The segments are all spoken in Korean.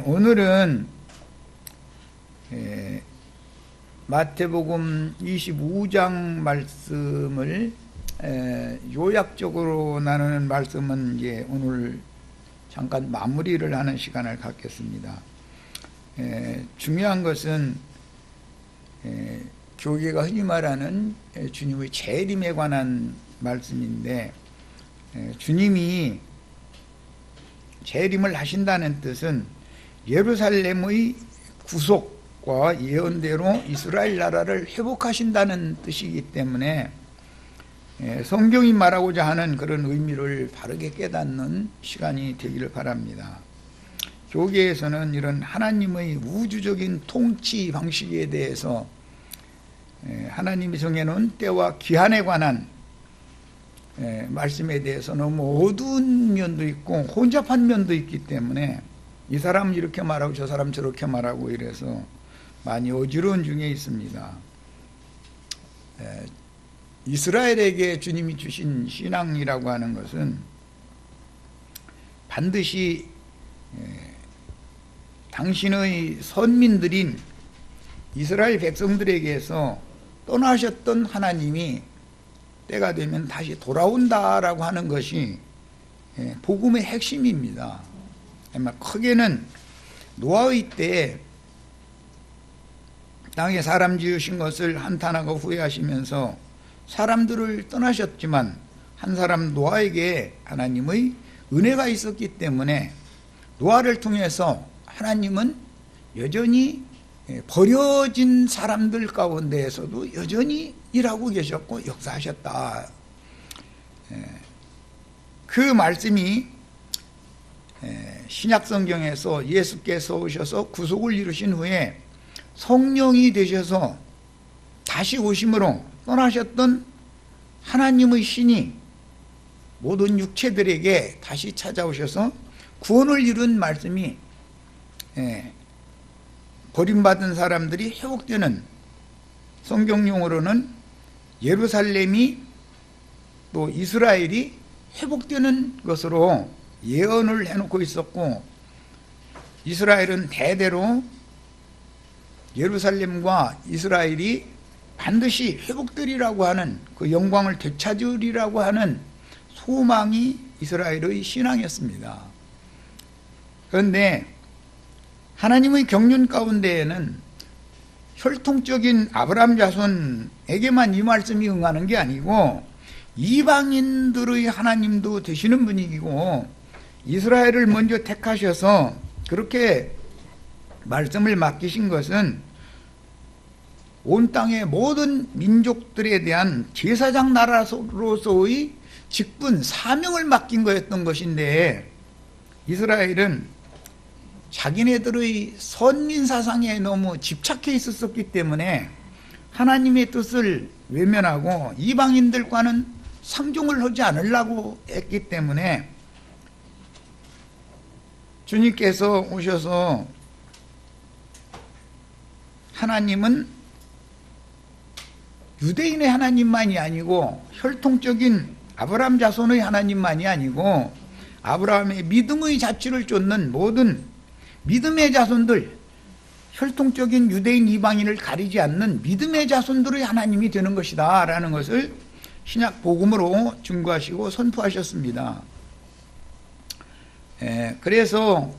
오늘은 마태복음 25장 말씀을 요약적으로 나누는 말씀은 이제 오늘 잠깐 마무리를 하는 시간을 갖겠습니다. 중요한 것은 교계가 흔히 말하는 주님의 재림에 관한 말씀인데, 주님이 재림을 하신다는 뜻은 예루살렘의 구속과 예언대로 이스라엘 나라를 회복하신다는 뜻이기 때문에 성경이 말하고자 하는 그런 의미를 바르게 깨닫는 시간이 되기를 바랍니다. 교계에서는 이런 하나님의 우주적인 통치 방식에 대해서 하나님이 정해놓은 때와 기한에 관한 말씀에 대해서 너무 어두운 면도 있고 혼잡한 면도 있기 때문에 이 사람은 이렇게 말하고 저 사람 저렇게 말하고 이래서 많이 어지러운 중에 있습니다. 이스라엘에게 주님이 주신 신앙이라고 하는 것은 반드시 당신의 선민들인 이스라엘 백성들에게서 떠나셨던 하나님이 때가 되면 다시 돌아온다라고 하는 것이 복음의 핵심입니다. 크게는 노아의 때에 땅에 사람 지으신 것을 한탄하고 후회하시면서 사람들을 떠나셨지만 한 사람 노아에게 하나님의 은혜가 있었기 때문에 노아를 통해서 하나님은 여전히 버려진 사람들 가운데에서도 여전히 일하고 계셨고 역사하셨다. 그 말씀이 신약성경에서 예수께서 오셔서 구속을 이루신 후에 성령이 되셔서 다시 오심으로 떠나셨던 하나님의 신이 모든 육체들에게 다시 찾아오셔서 구원을 이룬 말씀이 버림받은 사람들이 회복되는, 성경용어로는 예루살렘이 또 이스라엘이 회복되는 것으로 예언을 해놓고 있었고, 이스라엘은 대대로 예루살렘과 이스라엘이 반드시 회복되리라고 하는, 그 영광을 되찾으리라고 하는 소망이 이스라엘의 신앙이었습니다. 그런데 하나님의 경륜 가운데에는 혈통적인 아브라함 자손에게만 이 말씀이 응하는 게 아니고 이방인들의 하나님도 되시는 분이고, 이스라엘을 먼저 택하셔서 그렇게 말씀을 맡기신 것은 온 땅의 모든 민족들에 대한 제사장 나라로서의 직분, 사명을 맡긴 거였던 것인데, 이스라엘은 자기네들의 선민 사상에 너무 집착해 있었기 때문에 하나님의 뜻을 외면하고 이방인들과는 상종을 하지 않으려고 했기 때문에 주님께서 오셔서 하나님은 유대인의 하나님만이 아니고 혈통적인 아브라함 자손의 하나님만이 아니고 아브라함의 믿음의 자취를 쫓는 모든 믿음의 자손들, 혈통적인 유대인 이방인을 가리지 않는 믿음의 자손들의 하나님이 되는 것이다 라는 것을 신약 복음으로 증거하시고 선포하셨습니다. 그래서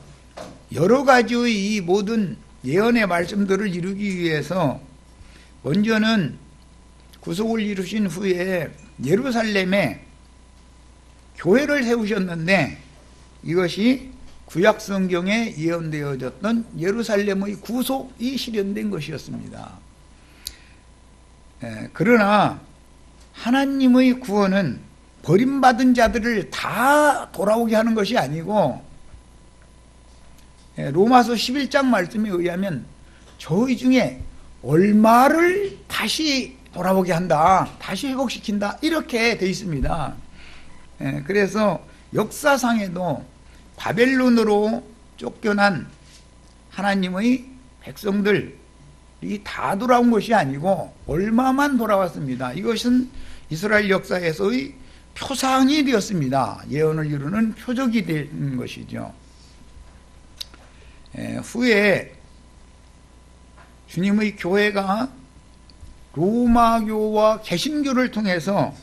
여러 가지의 이 모든 예언의 말씀들을 이루기 위해서 먼저는 구속을 이루신 후에 예루살렘에 교회를 세우셨는데, 이것이 구약 성경에 예언되어졌던 예루살렘의 구속이 실현된 것이었습니다. 그러나 하나님의 구원은 버림받은 자들을 다 돌아오게 하는 것이 아니고, 로마서 11장 말씀에 의하면 저희 중에 얼마를 다시 돌아오게 한다, 다시 회복시킨다, 이렇게 되어 있습니다. 그래서 역사상에도 바벨론으로 쫓겨난 하나님의 백성들이 다 돌아온 것이 아니고 얼마만 돌아왔습니다. 이것은 이스라엘 역사에서의 표상이 되었습니다. 예언을 이루는 표적이 된 것이죠. 후에 주님의 교회가 로마교와 개신교를 통해서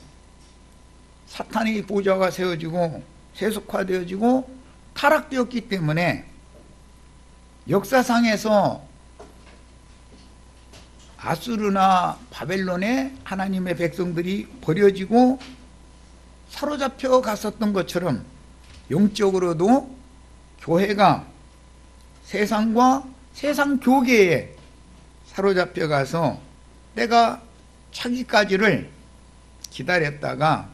사탄의 보좌가 세워지고 세속화되어지고 타락되었기 때문에 역사상에서 아수르나 바벨론에 하나님의 백성들이 버려지고 사로잡혀 갔었던 것처럼 영적으로도 교회가 세상과 세상 교계에 사로잡혀 가서 때가 차기까지를 기다렸다가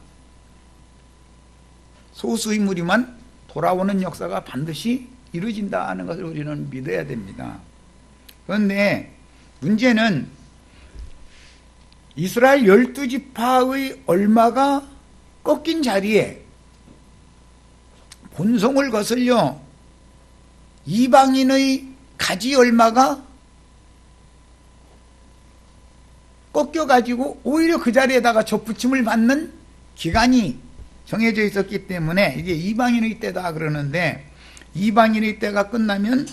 소수의 무리만 돌아오는 역사가 반드시 이루어진다는 것을 우리는 믿어야 됩니다. 그런데 문제는 이스라엘 12지파의 얼마가 꺾인 자리에 본성을 거슬려 이방인의 가지 얼마가 꺾여가지고 오히려 그 자리에다가 접붙임을 받는 기간이 정해져 있었기 때문에 이게 이방인의 때다 그러는데, 이방인의 때가 끝나면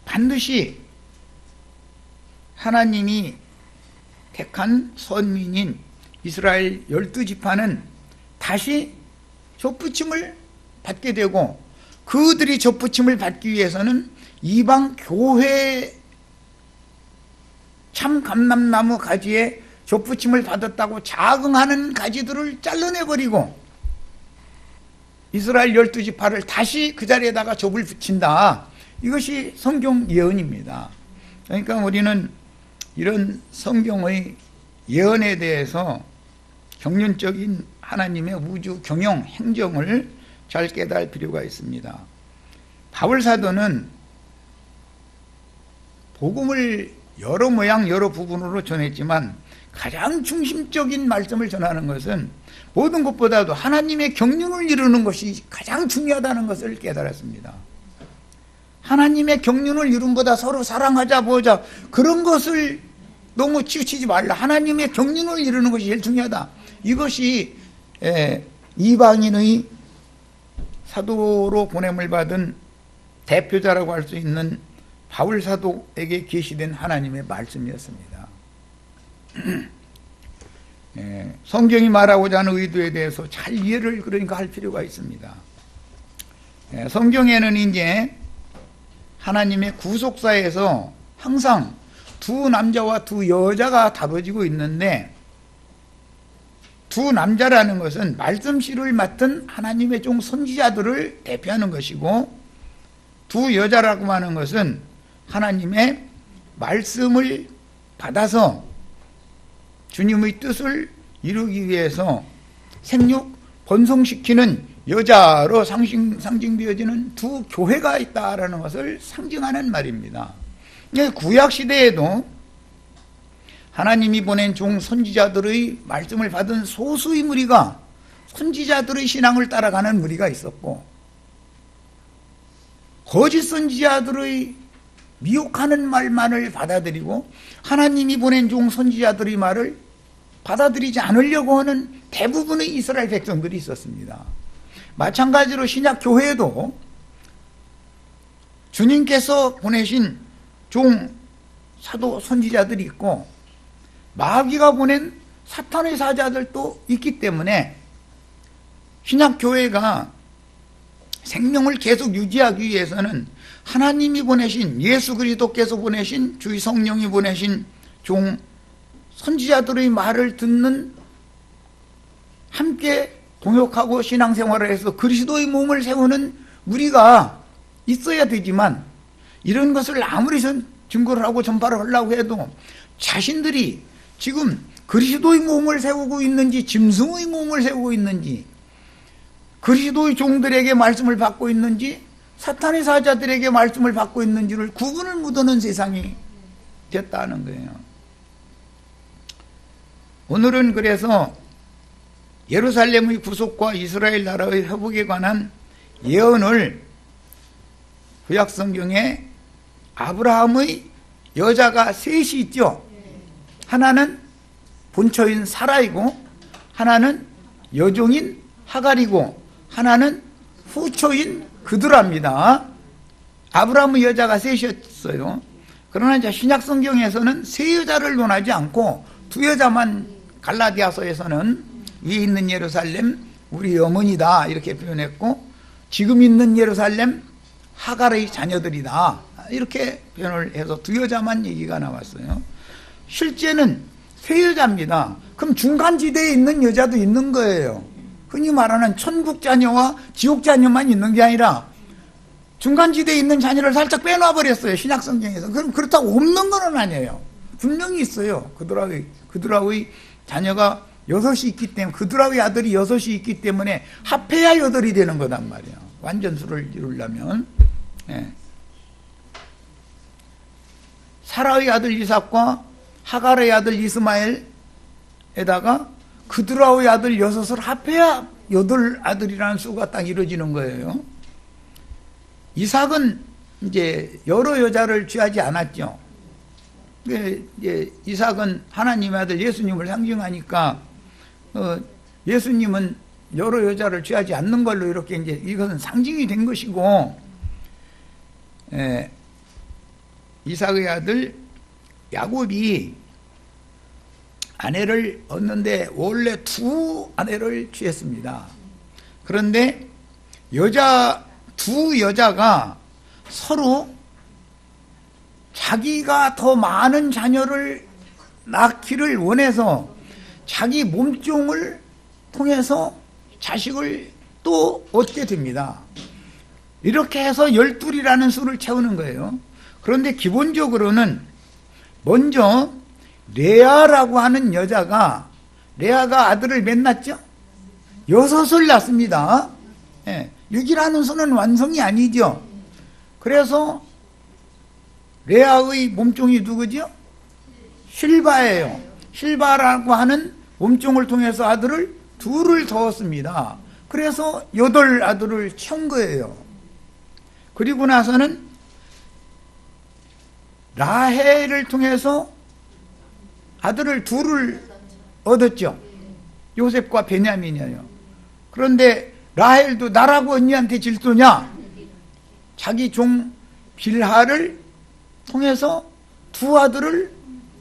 반드시 하나님이 택한 선민인 이스라엘 12지파는 다시 접붙임을 받게 되고, 그들이 접붙임을 받기 위해서는 이방 교회 참 감람나무 가지에 접붙임을 받았다고 자긍하는 가지들을 잘라내버리고 이스라엘 12지파를 다시 그 자리에다가 접을 붙인다. 이것이 성경 예언입니다. 그러니까 우리는 이런 성경의 예언에 대해서 경륜적인 하나님의 우주 경영 행정을 잘 깨달을 필요가 있습니다. 바울 사도는 복음을 여러 모양 여러 부분으로 전했지만 가장 중심적인 말씀을 전하는 것은 모든 것보다도 하나님의 경륜을 이루는 것이 가장 중요하다는 것을 깨달았습니다. 하나님의 경륜을 이룬보다 서로 사랑하자 보자 그런 것을 너무 치우치지 말라. 하나님의 경륜을 이루는 것이 제일 중요하다. 이것이 이방인의 사도로 보냄을 받은 대표자라고 할 수 있는 바울 사도에게 계시된 하나님의 말씀이었습니다. 성경이 말하고자 하는 의도에 대해서 잘 이해를 그러니까 할 필요가 있습니다. 성경에는 이제 하나님의 구속사에서 항상 두 남자와 두 여자가 다뤄지고 있는데, 두 남자라는 것은 말씀씨를 맡은 하나님의 종 선지자들을 대표하는 것이고, 두 여자라고 하는 것은 하나님의 말씀을 받아서 주님의 뜻을 이루기 위해서 생육 번성시키는 여자로 상징되어지는 두 교회가 있다라는 것을 상징하는 말입니다. 구약시대에도 하나님이 보낸 종 선지자들의 말씀을 받은 소수의 무리가 선지자들의 신앙을 따라가는 무리가 있었고, 거짓 선지자들의 미혹하는 말만을 받아들이고 하나님이 보낸 종 선지자들의 말을 받아들이지 않으려고 하는 대부분의 이스라엘 백성들이 있었습니다. 마찬가지로 신약 교회에도 주님께서 보내신 종 사도 선지자들이 있고 마귀가 보낸 사탄의 사자들도 있기 때문에 신약 교회가 생명을 계속 유지하기 위해서는 하나님이 보내신 예수 그리스도께서 보내신 주의 성령이 보내신 종 선지자들의 말을 듣는, 함께 동역하고 신앙생활을 해서 그리스도의 몸을 세우는 무리가 있어야 되지만, 이런 것을 아무리 증거를 하고 전파를 하려고 해도 자신들이 지금 그리스도의 몸을 세우고 있는지 짐승의 몸을 세우고 있는지, 그리스도의 종들에게 말씀을 받고 있는지 사탄의 사자들에게 말씀을 받고 있는지를 구분을 못하는 세상이 됐다는 거예요. 오늘은 그래서 예루살렘의 구속과 이스라엘 나라의 회복에 관한 예언을 구약성경에 아브라함의 여자가 셋이 있죠. 하나는 본처인 사라이고, 하나는 여종인 하갈이고, 하나는 후처인 그드랍니다. 아브라함의 여자가 셋이었어요. 그러나 이제 신약 성경에서는 세 여자를 논하지 않고 두 여자만, 갈라디아서에서는 위에 있는 예루살렘 우리 어머니다 이렇게 표현했고, 지금 있는 예루살렘 하갈의 자녀들이다 이렇게 표현을 해서 두 여자만 얘기가 나왔어요. 실제는 세 여자입니다. 그럼 중간지대에 있는 여자도 있는 거예요. 흔히 말하는 천국 자녀와 지옥 자녀만 있는 게 아니라 중간지대에 있는 자녀를 살짝 빼놔 버렸어요, 신약 성경에서. 그럼 그렇다고 없는 건 아니에요. 분명히 있어요. 그들하고의 자녀가 여섯이 있기 때문에, 그들하고의 아들이 여섯이 있기 때문에 합해야 여덟이 되는 거단 말이에요, 완전수를 이루려면. 예. 사라의 아들 이삭과 하갈의 아들 이스마엘에다가 그들하고의 아들 여섯을 합해야 여덟 아들이라는 수가 딱 이루어지는 거예요. 이삭은 이제 여러 여자를 취하지 않았죠. 이제 이삭은 하나님의 아들 예수님을 상징하니까 예수님은 여러 여자를 취하지 않는 걸로 이렇게 이제 이것은 상징이 된 것이고, 이삭의 아들 야곱이 아내를 얻는데 원래 두 아내를 취했습니다. 그런데 두 여자가 서로 자기가 더 많은 자녀를 낳기를 원해서 자기 몸종을 통해서 자식을 또 얻게 됩니다. 이렇게 해서 12이라는 수를 채우는 거예요. 그런데 기본적으로는 먼저 레아라고 하는 여자가, 레아가 아들을 몇 낳았죠? 6을 낳습니다. 6이라는 수는 완성이 아니죠. 그래서 레아의 몸종이 누구죠? 실바예요. 실바라고 하는 몸종을 통해서 아들을 둘을 더 얻습니다. 그래서 8 아들을 채운 거예요. 그리고 나서는 라헬을 통해서 아들을 둘을 얻었죠. 요셉과 베냐민이에요. 그런데 라헬도 나라고 언니한테 질투냐? 자기 종 빌하를 통해서 두 아들을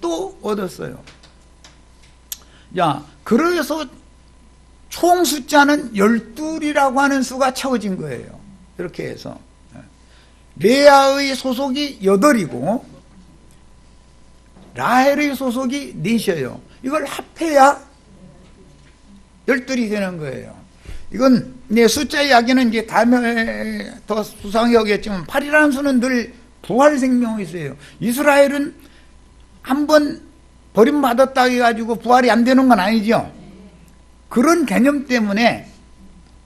또 얻었어요. 자, 그래서 총 숫자는 12이라고 하는 수가 채워진 거예요. 이렇게 해서 레아의 소속이 8이고 라헬의 소속이 4이에요. 이걸 합해야 12이 되는 거예요. 이건 숫자 이야기는 이제 다음에 더 수상히 하겠지만, 8이라는 수는 늘 부활 생명이 있어요. 이스라엘은 한번 버림받았다 해가지고 부활이 안 되는 건 아니죠. 그런 개념 때문에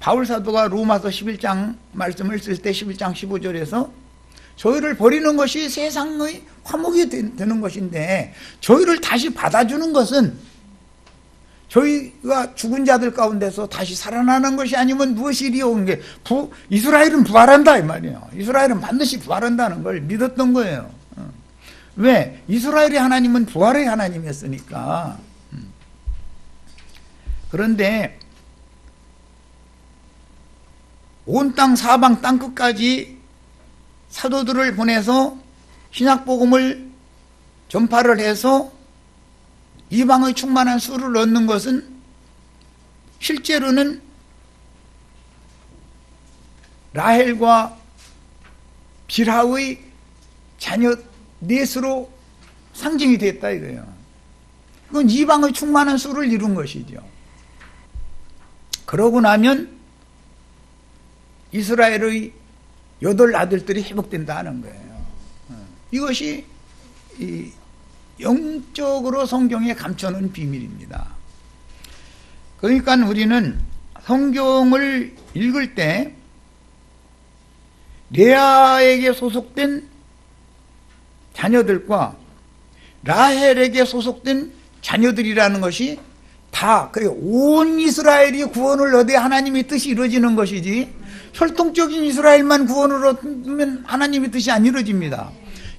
바울 사도가 로마서 11장 말씀을 쓸 때 11장 15절에서 저희를 버리는 것이 세상의 화목이 되는 것인데, 저희를 다시 받아주는 것은 저희가 죽은 자들 가운데서 다시 살아나는 것이 아니면 무엇이 이리온 게, 이스라엘은 부활한다 이 말이에요. 이스라엘은 반드시 부활한다는 걸 믿었던 거예요. 왜? 이스라엘의 하나님은 부활의 하나님이었으니까. 그런데 온 땅 사방 땅끝까지 사도들을 보내서 신약복음을 전파를 해서 이방의 충만한 수를 얻는 것은 실제로는 라헬과 빌하의 자녀 넷으로 상징이 됐다 이거예요. 그건 이방의 충만한 수를 이룬 것이죠. 그러고 나면 이스라엘의 8 아들들이 회복된다는 거예요. 이것이 영적으로 성경에 감춰놓은 비밀입니다. 그러니까 우리는 성경을 읽을 때 레아에게 소속된 자녀들과 라헬에게 소속된 자녀들이라는 것이 다 온 이스라엘이 구원을 얻어야 하나님의 뜻이 이루어지는 것이지, 혈통적인 이스라엘만 구원을 얻으면 하나님의 뜻이 안 이루어집니다.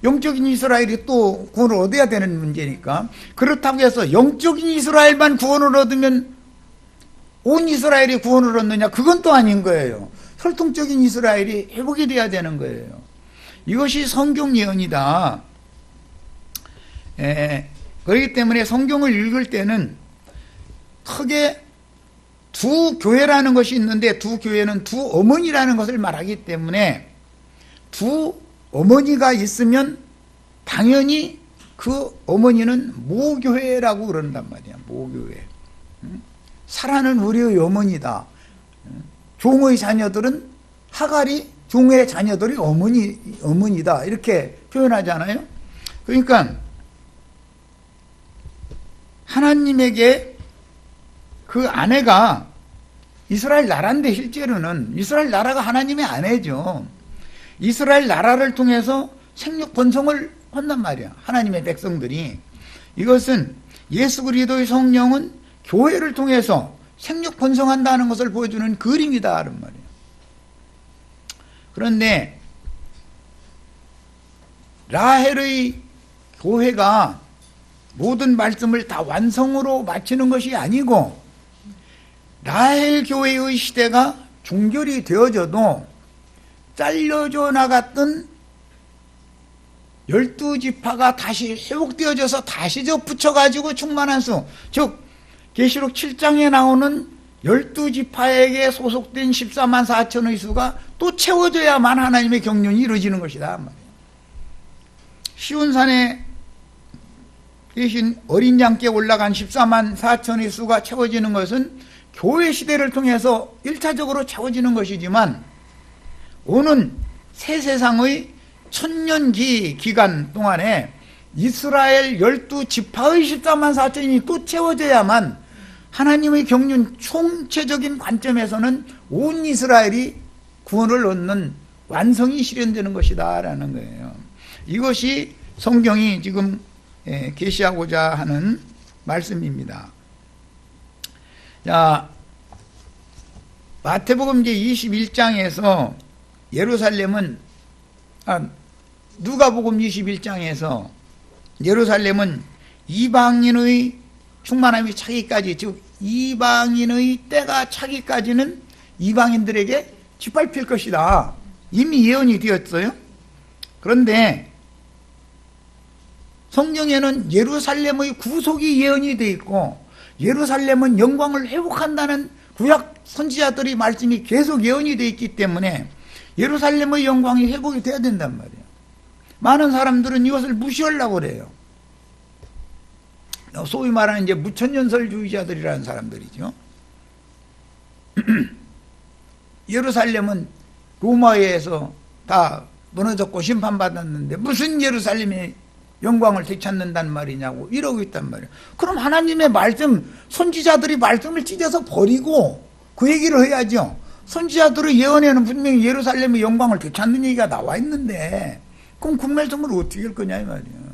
영적인 이스라엘이 또 구원을 얻어야 되는 문제니까. 그렇다고 해서 영적인 이스라엘만 구원을 얻으면 온 이스라엘이 구원을 얻느냐? 그건 또 아닌 거예요. 혈통적인 이스라엘이 회복이 돼야 되는 거예요. 이것이 성경 예언이다. 그렇기 때문에 성경을 읽을 때는 크게 두 교회라는 것이 있는데, 두 교회는 두 어머니라는 것을 말하기 때문에 두 어머니가 있으면 당연히 그 어머니는 모교회라고 그런단 말이야. 모교회. 사라는 우리의 어머니다. 종의 자녀들은 하갈이 종의 자녀들이 어머니다. 이렇게 표현하잖아요. 그러니까 하나님에게 그 아내가 이스라엘 나라인데, 실제로는 이스라엘 나라가 하나님의 아내죠. 이스라엘 나라를 통해서 생육 번성을 한단 말이야, 하나님의 백성들이. 이것은 예수 그리스도의 성령은 교회를 통해서 생육 번성한다는 것을 보여주는 그림이다 하는 말이에요. 그런데 라헬의 교회가 모든 말씀을 다 완성으로 마치는 것이 아니고, 라헬 교회의 시대가 종결이 되어져도 잘려져 나갔던 12지파가 다시 회복되어져서 다시 붙여가지고 충만한 수, 즉 계시록 7장에 나오는 12지파에게 소속된 14만 4천의 수가 또 채워져야만 하나님의 경륜이 이루어지는 것이다. 시온산에 계신 어린 양께 올라간 14만 4천의 수가 채워지는 것은 교회 시대를 통해서 1차적으로 채워지는 것이지만, 오는 새 세상의 천년기 기간 동안에 이스라엘 12지파의 14만 4천이 또 채워져야만 하나님의 경륜 총체적인 관점에서는 온 이스라엘이 구원을 얻는 완성이 실현되는 것이다 라는 거예요. 이것이 성경이 지금 계시하고자 하는 말씀입니다. 자, 마태복음 이제 21장에서 예루살렘은, 누가복음 21장에서 예루살렘은 이방인의 충만함이 차기까지, 즉 이방인의 때가 차기까지는 이방인들에게 짓밟힐 것이다. 이미 예언이 되었어요. 그런데 성경에는 예루살렘의 구속이 예언이 되어 있고, 예루살렘은 영광을 회복한다는 구약 선지자들의 말씀이 계속 예언이 되어 있기 때문에 예루살렘의 영광이 회복이 돼야 된단 말이에요. 많은 사람들은 이것을 무시하려고 그래요. 소위 말하는 이제 무천년설주의자들이라는 사람들이죠. 예루살렘은 로마에 의해서 다 무너졌고 심판받았는데 무슨 예루살렘의 영광을 되찾는단 말이냐고 이러고 있단 말이에요. 그럼 하나님의 말씀, 선지자들이 말씀을 찢어서 버리고 그 얘기를 해야죠. 선지자들의 예언에는 분명히 예루살렘의 영광을 되찾는 얘기가 나와 있는데, 그럼 그 말씀을 어떻게 할 거냐 이 말이에요.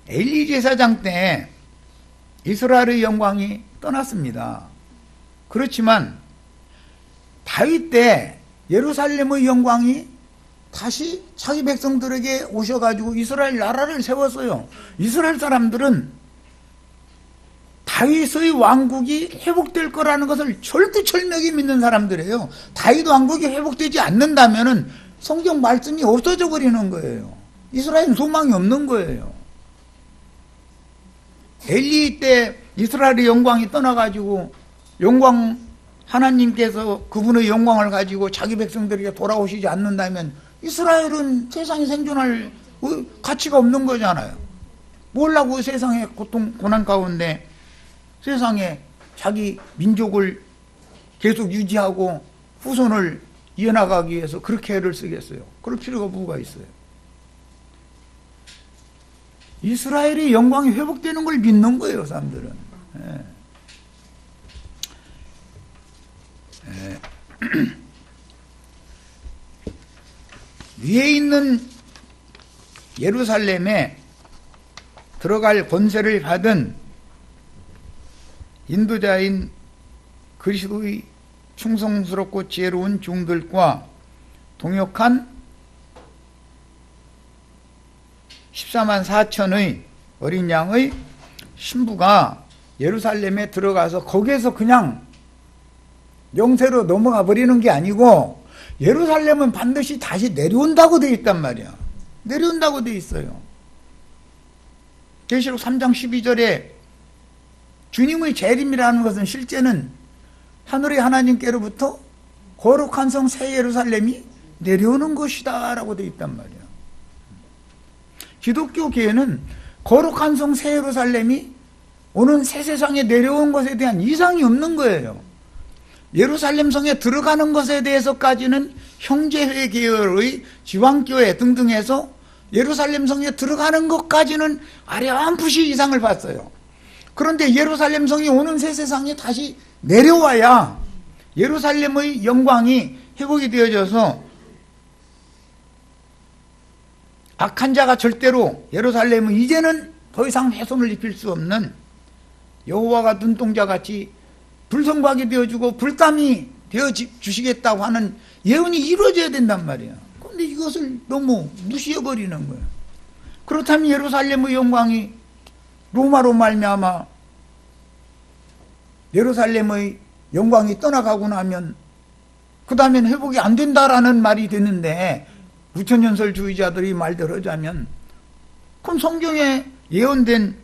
엘리 제사장 때 이스라엘의 영광이 떠났습니다. 그렇지만 다윗 때 예루살렘의 영광이 다시 자기 백성들에게 오셔가지고 이스라엘 나라를 세웠어요. 이스라엘 사람들은 다윗의 왕국이 회복될 거라는 것을 절대철명히 믿는 사람들이에요. 다윗 왕국이 회복되지 않는다면 성경 말씀이 없어져 버리는 거예요. 이스라엘은 소망이 없는 거예요. 엘리 때 이스라엘의 영광이 떠나가지고 영광, 하나님께서 그분의 영광을 가지고 자기 백성들에게 돌아오시지 않는다면 이스라엘은 세상에 생존할 가치가 없는 거잖아요. 뭐라고 세상의 고통, 고난 가운데 세상에 자기 민족을 계속 유지하고 후손을 이어나가기 위해서 그렇게 애를 쓰겠어요. 그럴 필요가 뭐가 있어요. 이스라엘의 영광이 회복되는 걸 믿는 거예요, 사람들은. 위에 있는 예루살렘에 들어갈 권세를 받은 인도자인 그리스도의 충성스럽고 지혜로운 종들과 동역한 14만 4천의 어린 양의 신부가 예루살렘에 들어가서 거기에서 그냥 영세로 넘어가 버리는 게 아니고 예루살렘은 반드시 다시 내려온다고 돼 있단 말이야. 내려온다고 돼 있어요. 계시록 3장 12절에 주님의 재림이라는 것은 실제는 하늘의 하나님께로부터 거룩한 성 새 예루살렘이 내려오는 것이다 라고 돼 있단 말이야. 기독교 교회는 거룩한 성 새 예루살렘이 오는 새 세상에 내려온 것에 대한 이상이 없는 거예요. 예루살렘 성에 들어가는 것에 대해서까지는 형제회 계열의 지방교회 등등해서 예루살렘 성에 들어가는 것까지는 아련풋이 이상을 봤어요. 그런데 예루살렘 성이 오는 새 세상에 다시 내려와야 예루살렘의 영광이 회복이 되어져서 악한 자가 절대로 예루살렘은 이제는 더 이상 훼손을 입힐 수 없는 여호와가 눈동자같이 불성박이 되어주고 불담이 되어주시겠다고 하는 예언이 이루어져야 된단 말이야. 그런데 이것을 너무 무시해버리는 거예요. 그렇다면 예루살렘의 영광이 로마로 말미암아 예루살렘의 영광이 떠나가고 나면 그 다음엔 회복이 안 된다라는 말이 되는데 무천년설주의자들이 말대로 하자면 그럼 성경에 예언된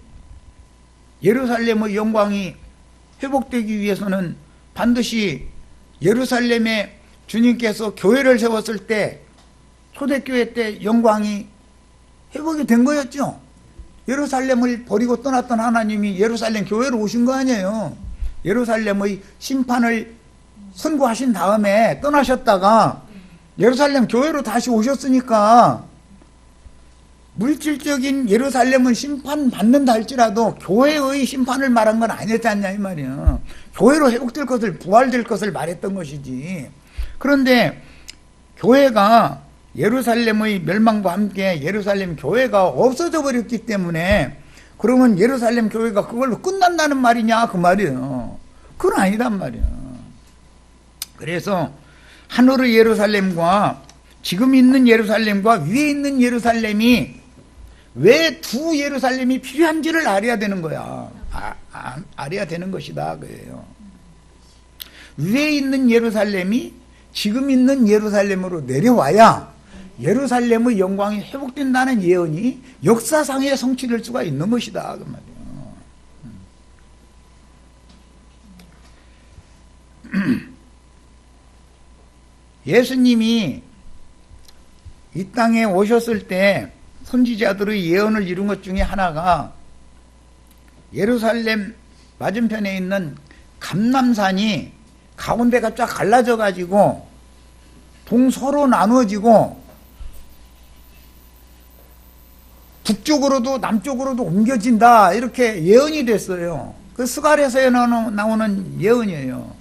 예루살렘의 영광이 회복되기 위해서는 반드시 예루살렘에 주님께서 교회를 세웠을 때 초대교회 때 영광이 회복이 된 거였죠. 예루살렘을 버리고 떠났던 하나님이 예루살렘 교회로 오신 거 아니에요. 예루살렘의 심판을 선고하신 다음에 떠나셨다가 예루살렘 교회로 다시 오셨으니까 물질적인 예루살렘은 심판받는다 할지라도 교회의 심판을 말한 건 아니었지 않냐 이 말이야. 교회로 회복될 것을 부활될 것을 말했던 것이지. 그런데 교회가 예루살렘의 멸망과 함께 예루살렘 교회가 없어져 버렸기 때문에 그러면 예루살렘 교회가 그걸로 끝난다는 말이냐 그 말이에요. 그건 아니단 말이야. 그래서 하늘의 예루살렘과 지금 있는 예루살렘과 위에 있는 예루살렘이 왜 두 예루살렘이 필요한지를 알아야 되는 거야. 알아야 되는 것이다 그예요. 위에 있는 예루살렘이 지금 있는 예루살렘으로 내려와야 예루살렘의 영광이 회복된다는 예언이 역사상에 성취될 수가 있는 것이다 그 말이에요. 예수님이 이 땅에 오셨을 때 선지자들의 예언을 이룬 것 중에 하나가 예루살렘 맞은편에 있는 감람산이 가운데가 쫙 갈라져 가지고 동서로 나누어지고 북쪽으로도 남쪽으로도 옮겨진다 이렇게 예언이 됐어요. 그 스가랴서에 나오는 예언이에요.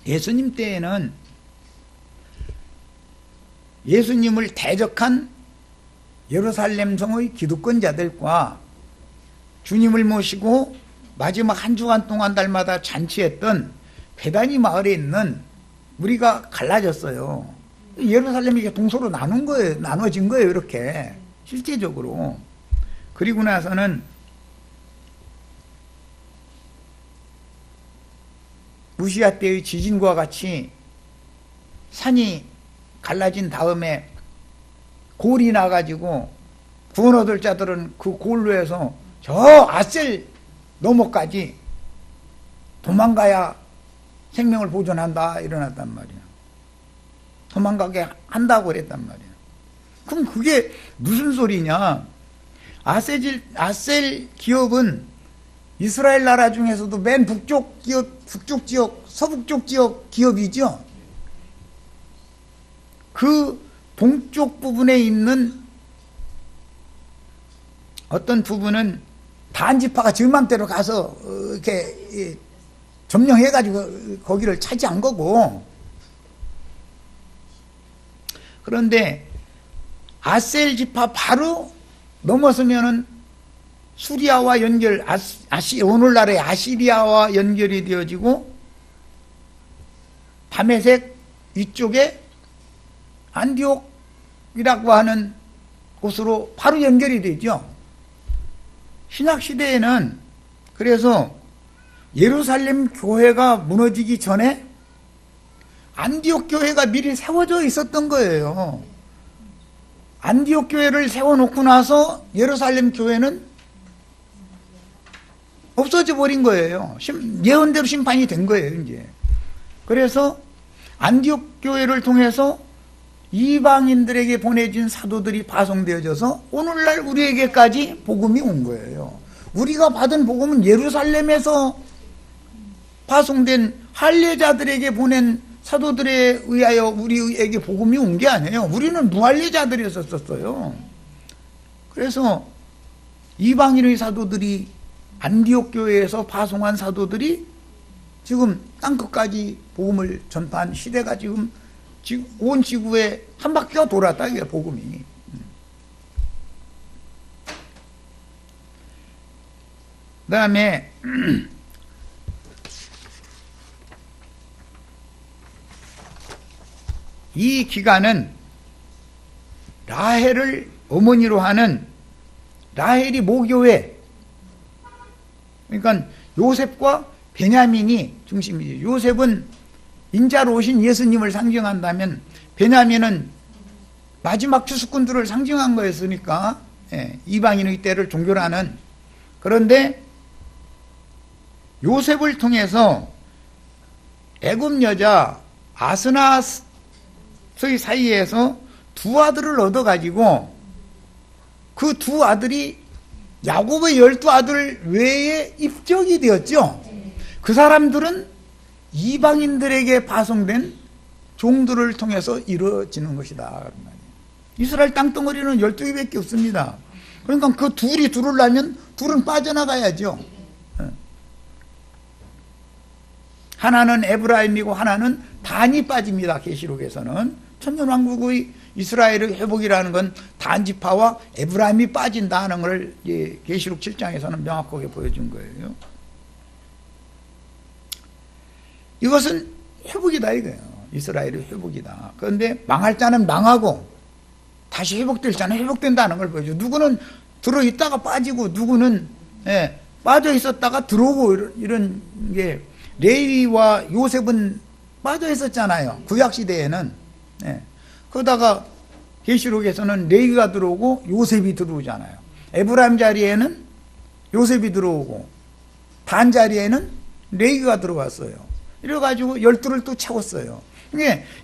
예수님 때에는 예수님을 대적한 예루살렘 성의 기득권자들과 주님을 모시고 마지막 한 주간 동안 달마다 잔치했던 베다니 마을에 있는 무리가 갈라졌어요. 예루살렘이 동서로 나눠진 거예요, 이렇게 실제적으로. 그리고 나서는 우시아 때의 지진과 같이 산이 갈라진 다음에 골이 나가지고 구원 얻을 자들은 그 골로 해서 저 아셀 너머까지 도망가야 생명을 보존한다 일어났단 말이야. 도망가게 한다고 그랬단 말이야. 그럼 그게 무슨 소리냐? 아셀 기업은 이스라엘 나라 중에서도 맨 북쪽 지역, 서북쪽 지역 기업이죠. 그 동쪽 부분에 있는 어떤 부분은 단지파가 지 맘대로 가서 이렇게 점령해가지고 거기를 차지한 거고, 그런데 아셀 지파 바로 넘어서면은 수리아와 오늘날의 아시리아와 연결이 되어지고 다메섹 위쪽에 안디옥이라고 하는 곳으로 바로 연결이 되죠. 신약시대에는 그래서 예루살렘 교회가 무너지기 전에 안디옥 교회가 미리 세워져 있었던 거예요. 안디옥 교회를 세워놓고 나서 예루살렘 교회는 없어져 버린 거예요. 예언대로 심판이 된 거예요, 이제. 그래서 안디옥 교회를 통해서 이방인들에게 보내진 사도들이 파송되어져서 오늘날 우리에게까지 복음이 온 거예요. 우리가 받은 복음은 예루살렘에서 파송된 할례자들에게 보낸 사도들에 의하여 우리에게 복음이 온 게 아니에요. 우리는 무할례자들이었었어요. 그래서 이방인의 사도들이 안디옥 교회에서 파송한 사도들이 지금 땅끝까지 복음을 전파한 시대가 지금 온 지구에 한 바퀴가 돌았다, 이게 복음이. 그 다음에 이 기간은 라헬을 어머니로 하는 라헬이 모교회, 그러니까 요셉과 베냐민이 중심이죠. 요셉은 인자로 오신 예수님을 상징한다면 베냐민은 마지막 추수꾼들을 상징한 거였으니까, 이방인의 때를 종교라는. 그런데 요셉을 통해서 애굽 여자 아스나스의 사이에서 두 아들을 얻어가지고 그 두 아들이 야곱의 12아들 외에 입적이 되었죠. 그 사람들은 이방인들에게 파송된 종들을 통해서 이루어지는 것이다. 이스라엘 땅덩어리는 12개밖에 없습니다. 그러니까 그 둘이 들어오려면 둘은 빠져나가야죠. 하나는 에브라임이고 하나는 단이 빠집니다. 계시록에서는 천년왕국의 이스라엘의 회복이라는 건 단지파와 에브라임이 빠진다는 걸 계시록 7장에서는 명확하게 보여준 거예요. 이것은 회복이다 이거예요. 이스라엘의 회복이다. 그런데 망할 자는 망하고 다시 회복될 자는 회복된다는 걸 보여줘. 누구는 들어있다가 빠지고 누구는 빠져 있었다가 들어오고 이런 게, 레위와 요셉은 빠져 있었잖아요. 구약시대에는. 그러다가 계시록에서는 레위가 들어오고 요셉이 들어오잖아요. 에브라임 자리에는 요셉이 들어오고 단 자리에는 레위가 들어왔어요. 이래가지고 12를 또 채웠어요.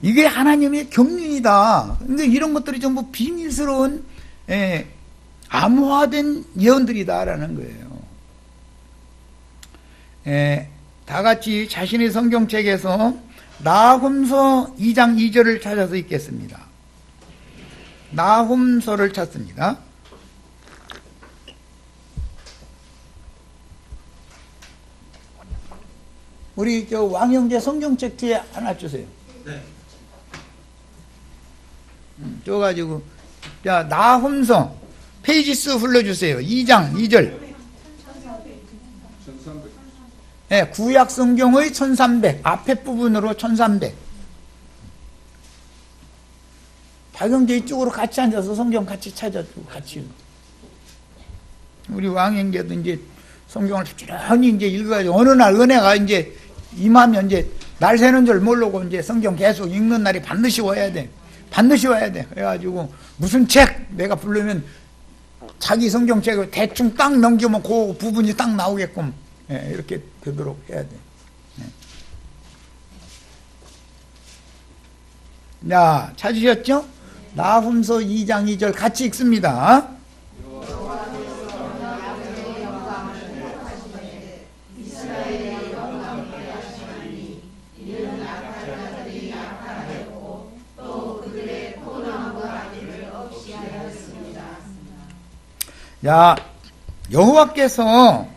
이게 하나님의 경륜이다. 근데 이런 것들이 전부 비밀스러운 암호화된 예언들이다라는 거예요. 다 같이 자신의 성경책에서 나훔서 2장 2절을 찾아서 읽겠습니다. 나훔서를 찾습니다. 우리 저 왕영재 성경책 뒤에 하나 주세요. 네. 줘가지고 자 나훔서 페이지 수 흘러주세요. 2장 2절. 네, 구약 성경의 1300 앞에 부분으로 1300. 박영재 이쪽으로 같이 앉아서 성경 같이 찾아주고 같이. 우리 왕영재도 이제 성경을 부지런히 이제 읽어가지고 어느 날 은혜가 이제 임하면 이제 날 새는 줄 모르고 이제 성경 계속 읽는 날이 반드시 와야 돼. 반드시 와야 돼. 그래가지고 무슨 책 내가 부르면 자기 성경책을 대충 딱 넘기면 그 부분이 딱 나오게끔 이렇게 되도록 해야 돼. 자, 찾으셨죠? 나훔서 2장 2절 같이 읽습니다. 자, 여호와께서,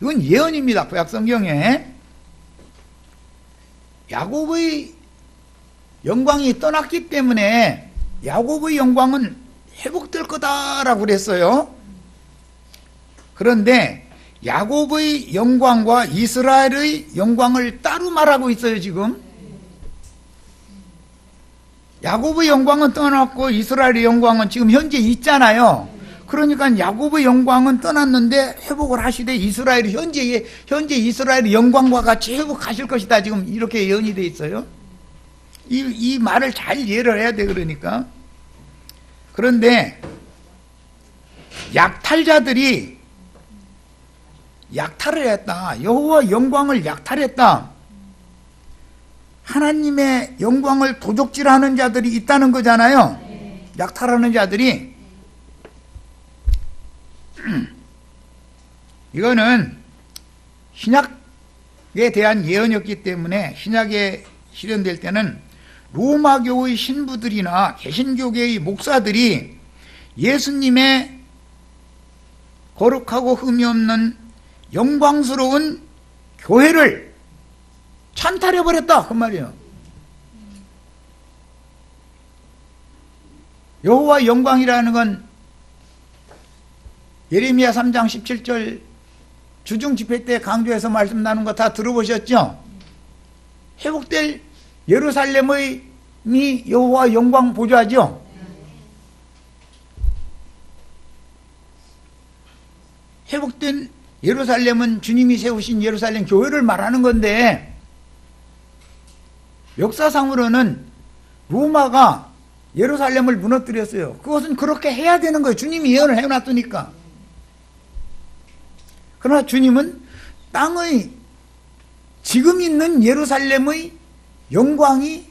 이건 예언입니다. 구약 성경에 야곱의 영광이 떠났기 때문에 야곱의 영광은 회복될 거다라고 그랬어요. 그런데 야곱의 영광과 이스라엘의 영광을 따로 말하고 있어요. 지금 야곱의 영광은 떠났고 이스라엘의 영광은 지금 현재 있잖아요. 그러니까 야곱의 영광은 떠났는데 회복을 하시되 이스라엘이 현재 이스라엘의 영광과 같이 회복하실 것이다. 지금 이렇게 예언이 돼 있어요. 이 말을 잘 이해를 해야 돼. 그러니까 그런데 약탈자들이 약탈을 했다. 여호와 영광을 약탈했다. 하나님의 영광을 도적질하는 자들이 있다는 거잖아요. 약탈하는 자들이. 이거는 신약에 대한 예언이었기 때문에 신약에 실현될 때는 로마교의 신부들이나 개신교계의 목사들이 예수님의 거룩하고 흠이 없는 영광스러운 교회를 찬탈해버렸다 그 말이에요. 여호와 영광이라는 건 예레미야 3장 17절 주중 집회 때 강조해서 말씀 나눈 거 다 들어보셨죠? 회복될 예루살렘의 여호와 영광 보좌죠. 회복된 예루살렘은 주님이 세우신 예루살렘 교회를 말하는 건데, 역사상으로는 로마가 예루살렘을 무너뜨렸어요. 그것은 그렇게 해야 되는 거예요. 주님이 예언을 해놨으니까. 그러나 주님은 땅의 지금 있는 예루살렘의 영광이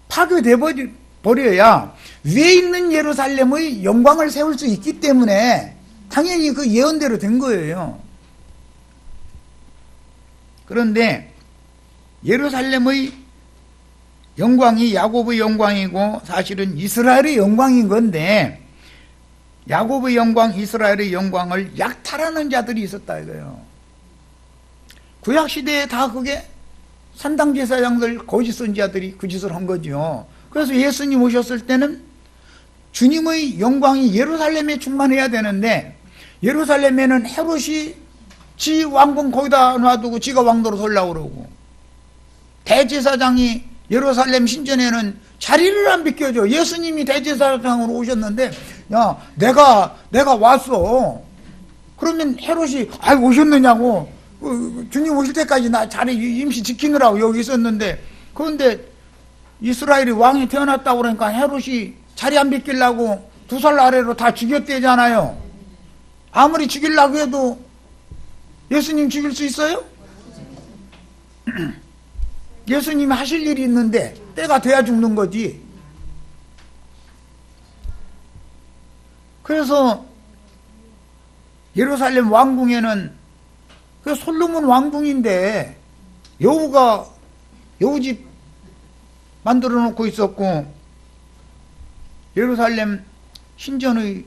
파괴돼 버려야 위에 있는 예루살렘의 영광을 세울 수 있기 때문에 당연히 그 예언대로 된 거예요. 그런데 예루살렘의 영광이 야곱의 영광이고 사실은 이스라엘의 영광인 건데, 야곱의 영광, 이스라엘의 영광을 약탈하는 자들이 있었다 이거예요. 구약시대에 다 그게 산당제사장들, 거짓 선지자들이 그 짓을 한 거죠. 그래서 예수님 오셨을 때는 주님의 영광이 예루살렘에 충만해야 되는데, 예루살렘에는 헤롯이 지 왕궁 거기다 놔두고 지가 왕도로 설라고 그러고, 대제사장이 예루살렘 신전에는 자리를 안 비켜줘. 예수님이 대제사장으로 오셨는데, 야, 내가 왔어. 그러면 헤롯이, 오셨느냐고, 주님 오실 때까지 나 자리 임시 지키느라고 여기 있었는데, 그런데 이스라엘이 왕이 태어났다고 그러니까 헤롯이 자리 안 비키려고 2살 아래로 다 죽였대잖아요. 아무리 죽이려고 해도 예수님 죽일 수 있어요? 예수님이 하실 일이 있는데 때가 돼야 죽는 거지. 그래서 예루살렘 왕궁에는 그 솔로몬 왕궁인데 여우집 만들어 놓고 있었고, 예루살렘 신전의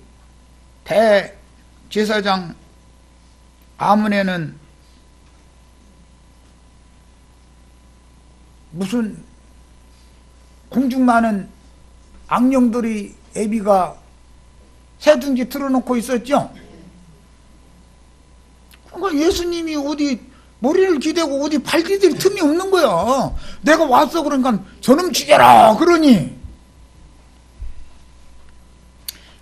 대제사장 아문에는 무슨 공중 많은 악령들이 애비가 새둥지 틀어놓고 있었죠. 그러니까 예수님이 어디 머리를 기대고 어디 발 디딜 틈이 없는 거야. 내가 왔어 그러니까 저놈 죽여라 그러니,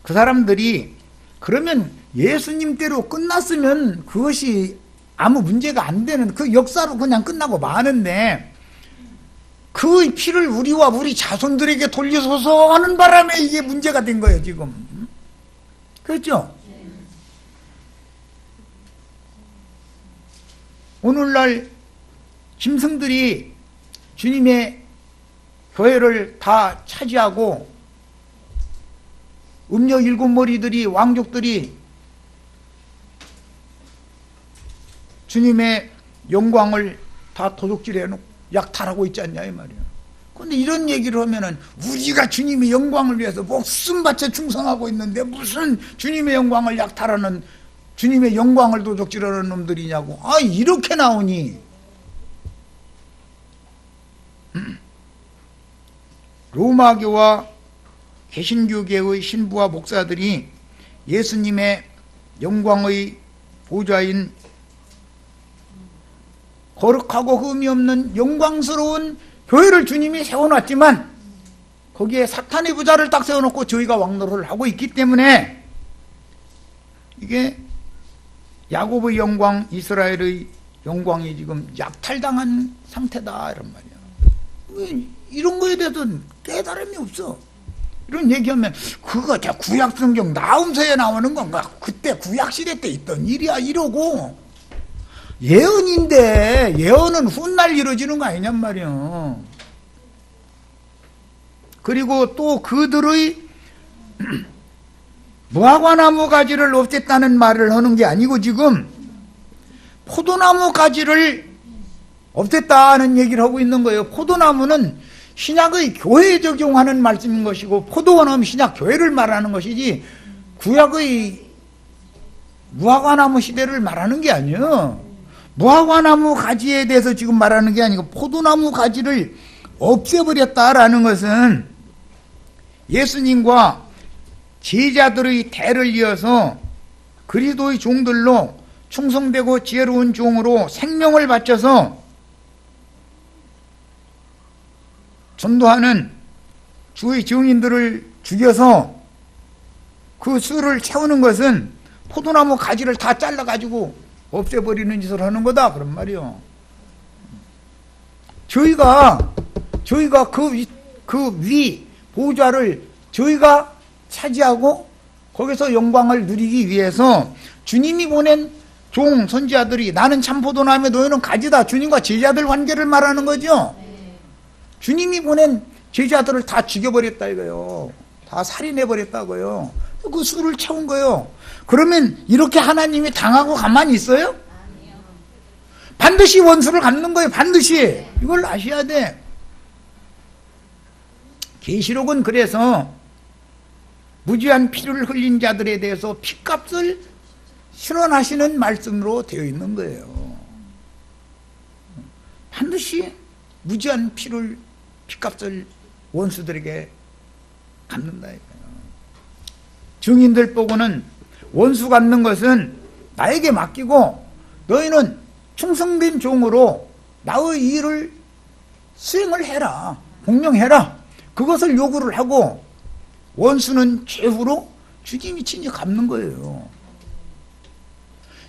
그 사람들이 그러면 예수님대로 끝났으면 그것이 아무 문제가 안 되는 그 역사로 그냥 끝나고 마는데, 그 피를 우리와 우리 자손들에게 돌려서서 하는 바람에 이게 문제가 된 거예요 지금. 그렇죠? 오늘날 짐승들이 주님의 교회를 다 차지하고, 음녀 7머리들이, 왕족들이 주님의 영광을 다 도둑질해놓고 약탈하고 있지 않냐 이 말이야. 그런데 이런 얘기를 하면은 우리가 주님의 영광을 위해서 목숨 바쳐 충성하고 있는데 무슨 주님의 영광을 약탈하는, 주님의 영광을 도둑질하는 놈들이냐고. 이렇게 나오니. 로마교와 개신교계의 신부와 목사들이 예수님의 영광의 보좌인 거룩하고 흠이 없는 영광스러운 교회를 주님이 세워놨지만, 거기에 사탄의 부자를 딱 세워놓고 저희가 왕노릇을 하고 있기 때문에 이게 야곱의 영광, 이스라엘의 영광이 지금 약탈당한 상태다 이런 말이야. 이런 거에 대해서는 깨달음이 없어. 이런 얘기하면 그거 저 구약 성경 나훔서에 나오는 건가? 그때 구약 시대 때 있던 일이야 이러고. 예언인데 예언은 훗날 이루어지는 거 아니냔 말이야. 그리고 또 그들의 무화과나무 가지를 없앴다는 말을 하는 게 아니고 지금 포도나무 가지를 없앴다는 얘기를 하고 있는 거예요. 포도나무는 신약의 교회에 적용하는 말씀인 것이고 포도원은 신약 교회를 말하는 것이지 구약의 무화과나무 시대를 말하는 게 아니에요. 무화과나무 가지에 대해서 지금 말하는 게 아니고 포도나무 가지를 없애버렸다라는 것은 예수님과 제자들의 대를 이어서 그리스도의 종들로 충성되고 지혜로운 종으로 생명을 바쳐서 전도하는 주의 증인들을 죽여서 그 수를 채우는 것은 포도나무 가지를 다 잘라가지고 없애버리는 짓을 하는 거다 그런 말이요. 저희가 그 위 보좌를 저희가 차지하고 거기서 영광을 누리기 위해서 주님이 보낸 종 선지자들이 나는 참 포도나무에 너희는 가지다. 주님과 제자들 관계를 말하는 거죠. 주님이 보낸 제자들을 다 죽여버렸다 이거요. 다 살인해버렸다고요. 그 수를 채운 거예요. 그러면 이렇게 하나님이 당하고 가만히 있어요? 반드시 원수를 갚는 거예요. 반드시. 이걸 아셔야 돼. 계시록은 그래서 무지한 피를 흘린 자들에 대해서 핏값을 실현하시는 말씀으로 되어 있는 거예요. 반드시 무지한 핏값을 원수들에게 갚는다. 증인들 보고는 원수 갚는 것은 나에게 맡기고 너희는 충성된 종으로 나의 일을 수행을 해라. 공명해라. 그것을 요구를 하고 원수는 최후로 주님이 친히 갚는 거예요.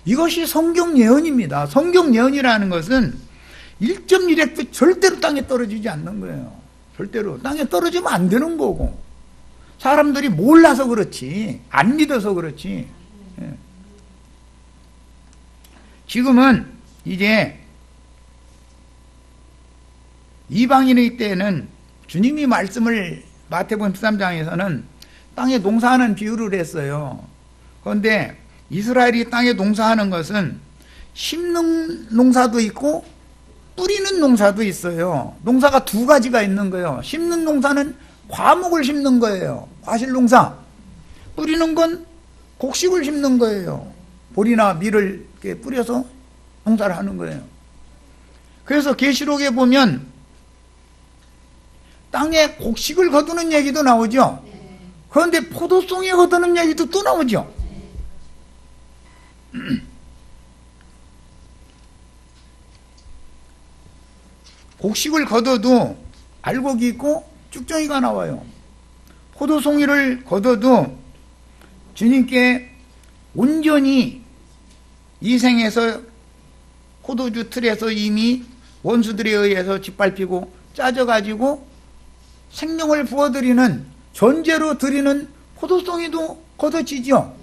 이것이 성경 예언입니다. 성경 예언이라는 것은 1.1핵도 절대로 땅에 떨어지지 않는 거예요. 절대로 땅에 떨어지면 안 되는 거고 사람들이 몰라서 그렇지 안 믿어서 그렇지. 지금은 이제 이방인의 때에는 주님이 말씀을 마태복음 13장에서는 땅에 농사하는 비유를 했어요. 그런데 이스라엘이 땅에 농사하는 것은 심는 농사도 있고 뿌리는 농사도 있어요. 농사가 두 가지가 있는 거예요. 심는 농사는 과목을 심는 거예요. 과실농사. 뿌리는 건 곡식을 심는 거예요. 보리나 밀을 이렇게 뿌려서 농사를 하는 거예요. 그래서 계시록에 보면 땅에 곡식을 거두는 얘기도 나오죠. 그런데 포도송이 거두는 얘기도 또 나오죠. 곡식을 거둬도 알곡이 있고 쭉정이가 나와요. 포도송이를 거둬도 주님께 온전히 이 생에서 포도주 틀에서 이미 원수들에 의해서 짓밟히고 짜져가지고 생명을 부어드리는 전제로 드리는 포도송이도 거둬지죠.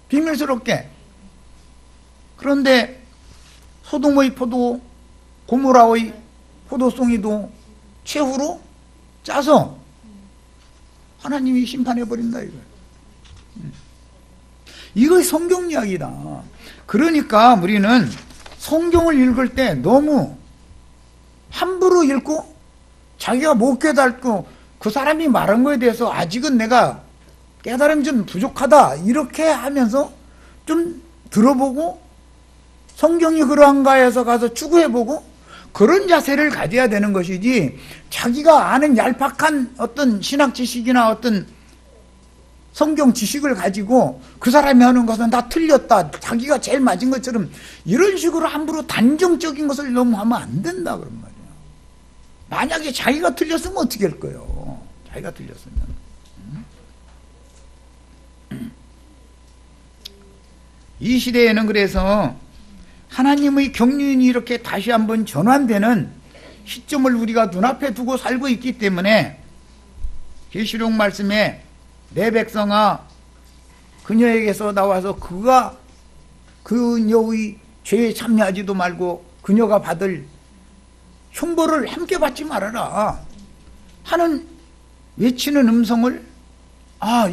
비밀스럽게. 그런데 소돔의 포도, 고모라의 포도송이도 최후로 짜서 하나님이 심판해버린다 이거예요. 이거 성경 이야기다. 그러니까 우리는 성경을 읽을 때 너무 함부로 읽고 자기가 못 깨닫고 그 사람이 말한 거에 대해서 아직은 내가 깨달음이 좀 부족하다 이렇게 하면서 좀 들어보고 성경이 그러한가 해서 가서 추구해보고 그런 자세를 가져야 되는 것이지 자기가 아는 얄팍한 어떤 신학 지식이나 어떤 성경 지식을 가지고 그 사람이 하는 것은 다 틀렸다 자기가 제일 맞은 것처럼 이런 식으로 함부로 단정적인 것을 너무 하면 안 된다 그런 말이야. 만약에 자기가 틀렸으면 어떻게 할 거예요? 자기가 틀렸으면 이 시대에는 그래서 하나님의 경륜이 이렇게 다시 한번 전환되는 시점을 우리가 눈앞에 두고 살고 있기 때문에 계시록 말씀에 내 백성아 그녀에게서 나와서 그가 그녀의 죄에 참여하지도 말고 그녀가 받을 흉보를 함께 받지 말아라 하는 외치는 음성을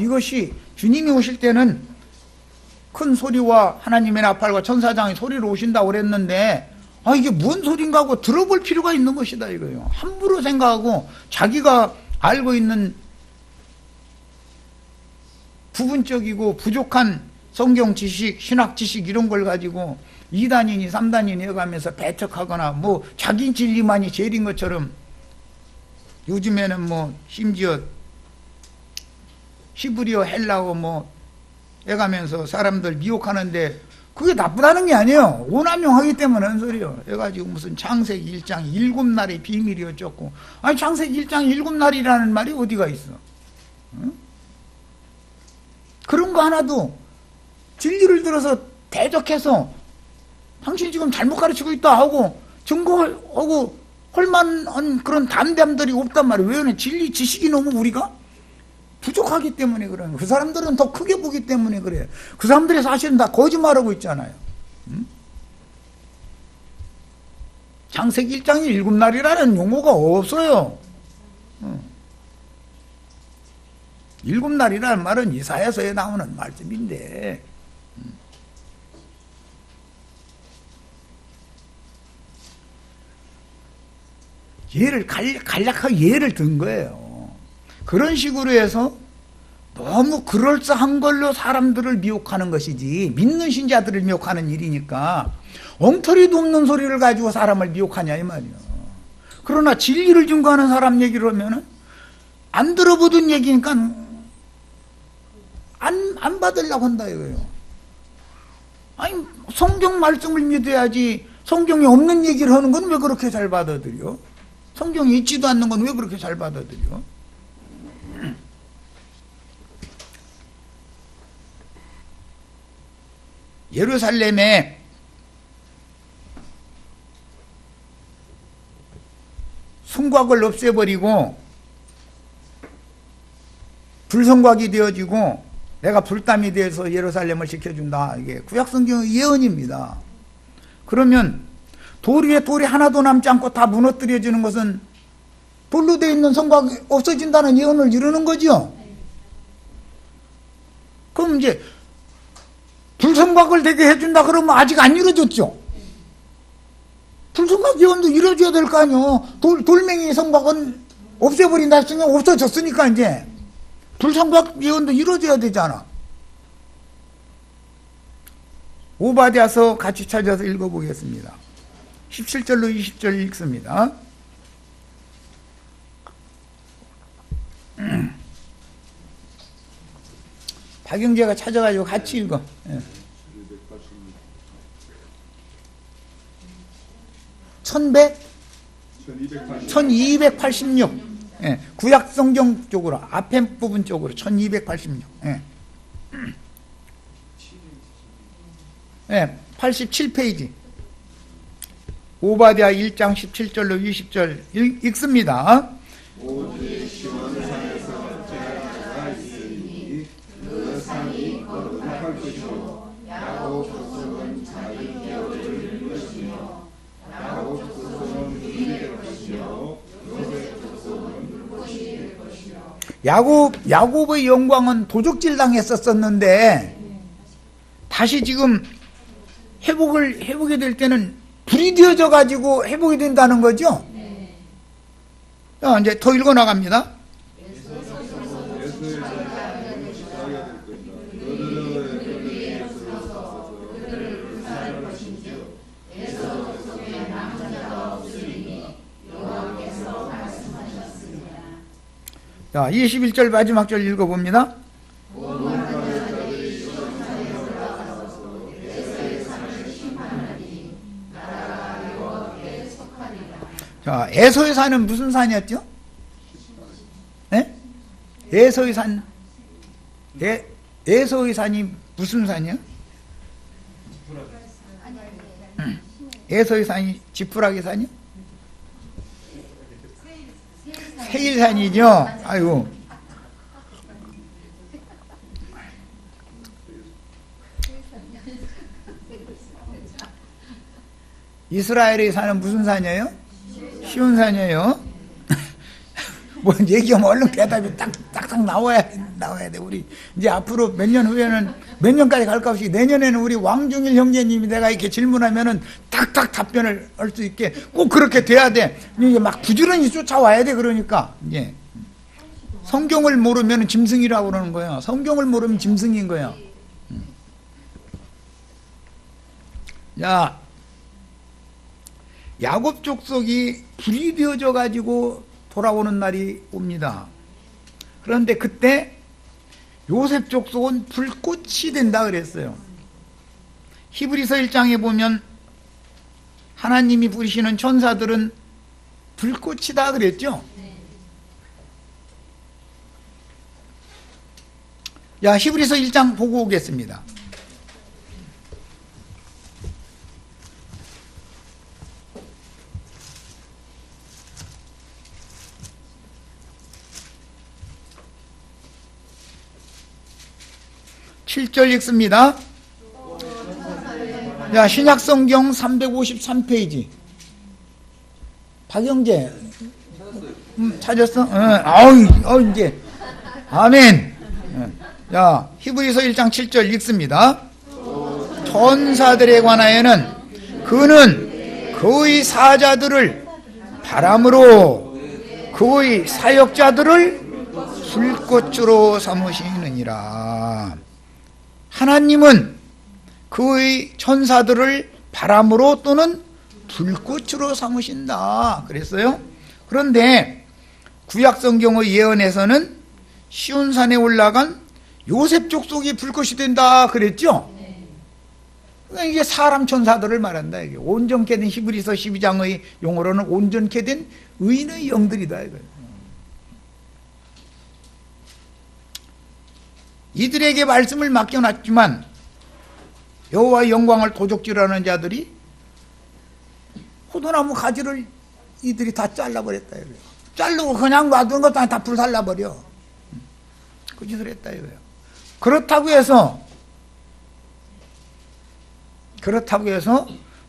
이것이 주님이 오실 때는 큰 소리와 하나님의 나팔과 천사장이 소리로 오신다고 그랬는데 이게 뭔 소린가 하고 들어볼 필요가 있는 것이다 이거예요. 함부로 생각하고 자기가 알고 있는 부분적이고 부족한 성경 지식, 신학 지식 이런 걸 가지고 2단이니 3단이니 해가면서 배척하거나 뭐 자기 진리만이 제일인 것처럼 요즘에는 뭐 심지어 히브리어 헬라어 뭐 해가면서 사람들 미혹하는데 그게 나쁘다는 게 아니에요. 오남용하기 때문에 하는 소리예요. 해가지고 무슨 창세기 1장 7날의 비밀이 어쩌고 창세기 1장 7날이라는 말이 어디가 있어? 응? 그런 거 하나도 진리를 들어서 대적해서 당신이 지금 잘못 가르치고 있다 하고 증거하고 헐만한 그런 담대함들이 없단 말이에요. 왜냐면 진리 지식이 너무 우리가 부족하기 때문에 그래요. 그 사람들은 더 크게 보기 때문에 그래요. 그 사람들이 사실은 다 거짓말하고 있잖아요. 창세기 1장이 7날이라는 용어가 없어요. 7날이라는 말은 이사야서에 나오는 말씀인데 예를 간략하게 예를 든 거예요. 그런 식으로 해서 너무 그럴싸한 걸로 사람들을 미혹하는 것이지 믿는 신자들을 미혹하는 일이니까 엉터리도 없는 소리를 가지고 사람을 미혹하냐 이 말이에요. 그러나 진리를 증거하는 사람 얘기를 하면은 안 들어보던 얘기니까 안 받으려고 한다 이거예요. 성경 말씀을 믿어야지 성경에 없는 얘기를 하는 건 왜 그렇게 잘 받아들여? 성경에 있지도 않는 건 왜 그렇게 잘 받아들여? 예루살렘에 성곽을 없애버리고 불성곽이 되어지고 내가 불담이 되어서 예루살렘을 지켜준다. 이게 구약성경의 예언입니다. 그러면 돌 위에 돌이 하나도 남지 않고 다 무너뜨려지는 것은 돌로 되어 있는 성곽이 없어진다는 예언을 이루는 거죠. 그럼 이제 불성곽을 되게 해준다 그러면 아직 안 이루어졌죠. 불성곽 예언도 이루어져야 될 거 아니에요. 돌멩이 성곽은 없애버린다 했으니 없어졌으니까 이제 불성곽 예언도 이루어져야 되잖아. 오바댜서 같이 찾아서 읽어보겠습니다. 17절로 20절 읽습니다. 박영재가 찾아가지고 같이 읽어. 예. 1286. 예. 구약성경 쪽으로 앞에 부분 쪽으로 1286. 예. 예. 87페이지. 오바댜 1장 17절로 20절 읽습니다. 오직 시온산에서 제자가 있으니 그 산이 거룩할 것이요 야곱 족속은 자기 뼈를 이룰 것이며 야곱 족속은 물이 될 것이요 요셉 족속은 물꽃이 될 것이며 야곱의 영광은 도적질 당했었는데 다시 지금 회복이 될 때는 불이 되어져 가지고 회복이 된다는 거죠. 이제 더 읽어 나갑니다. 자, 21절 마지막 절 읽어봅니다. 자, 에서의 산은 무슨 산이었죠? 네? 에서의 산. 에서의 산이 무슨 산이요? 에서의 산이 지푸라기 산이요? 세일산이죠. 아이고. 이스라엘의 산은 무슨 산이에요? 시온 산이에요. 뭐 얘기하면 얼른 대답이 딱딱 나와야 돼. 우리 이제 앞으로 몇 년 후에는 몇 년까지 갈까 없이 내년에는 우리 왕중일 형제님이 내가 이렇게 질문하면은 딱딱 답변을 할 수 있게 꼭 그렇게 돼야 돼. 이게 막 부지런히 쫓아와야 돼. 그러니까 이제 성경을 모르면 짐승이라고 그러는 거예요. 성경을 모르면 짐승인 거예요. 자, 야곱 족속이 불이 되어져 가지고 돌아오는 날이 옵니다. 그런데 그때 요셉 족속은 불꽃이 된다 그랬어요. 히브리서 1장에 보면 하나님이 부르시는 천사들은 불꽃이다 그랬죠. 야, 히브리서 1장 보고 오겠습니다. 칠 절 읽습니다. 야, 신약성경 353페이지. 박영재 찾았어? 이제 아멘. 야, 히브리서 1장 7절 읽습니다. 천사들에 관하여는 그는 그의 사자들을 바람으로 그의 사역자들을 불꽃으로 삼으시느니라. 하나님은 그의 천사들을 바람으로 또는 불꽃으로 삼으신다 그랬어요. 그런데 구약성경의 예언에서는 시온산에 올라간 요셉 족속이 불꽃이 된다 그랬죠. 그러니까 이게 사람 천사들을 말한다. 이게 온전케 된 히브리서 12장의 용어로는 온전케 된 의인의 영들이다 이거예요. 이들에게 말씀을 맡겨놨지만 여호와의 영광을 도적질하는 자들이 포도나무 가지를 이들이 다 잘라버렸다 이거예요. 자르고 그냥 놔두는 것도 다 불살라버려. 그 짓을 했다 이거예요. 그렇다고 해서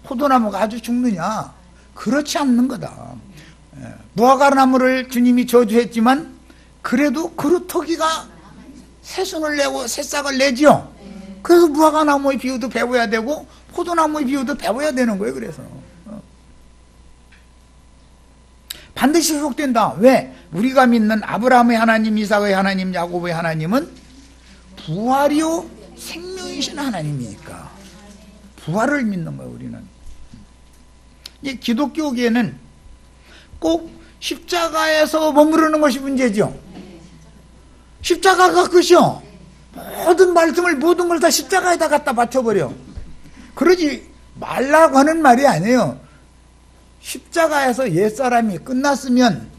포도나무가 아주 죽느냐? 그렇지 않는 거다. 무화과나무를 주님이 저주했지만 그래도 그루터기가 새순을 내고 새싹을 내지요. 그래서 무화과나무의 비유도 배워야 되고 포도나무의 비유도 배워야 되는 거예요. 그래서 반드시 회복된다. 왜? 우리가 믿는 아브라함의 하나님, 이삭의 하나님, 야곱의 하나님은 부활이요 생명이신 하나님이니까 부활을 믿는 거예요. 우리는 이 기독교계는 꼭 십자가에서 머무르는 것이 문제죠. 십자가가 끝이요. 모든 말씀을 모든 걸 다 십자가에다 갖다 맞춰버려. 그러지 말라고 하는 말이 아니에요. 십자가에서 옛사람이 끝났으면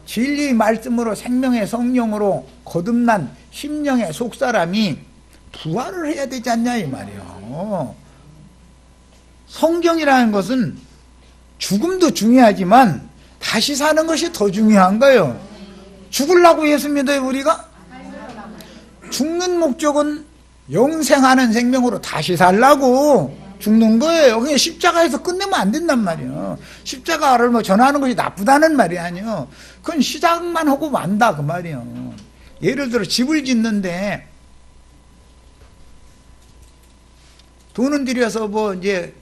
진리의 말씀으로 생명의 성령으로 거듭난 심령의 속사람이 부활을 해야 되지 않냐 이 말이에요. 성경이라는 것은 죽음도 중요하지만 다시 사는 것이 더 중요한 거예요. 죽으려고 예수 믿어요 우리가? 죽는 목적은 영생하는 생명으로 다시 살라고 죽는 거예요. 그냥 십자가에서 끝내면 안 된단 말이에요. 십자가를 뭐 전하는 것이 나쁘다는 말이 아니에요. 그건 시작만 하고 만다 그 말이에요. 예를 들어 집을 짓는데 돈은 들여서 뭐 이제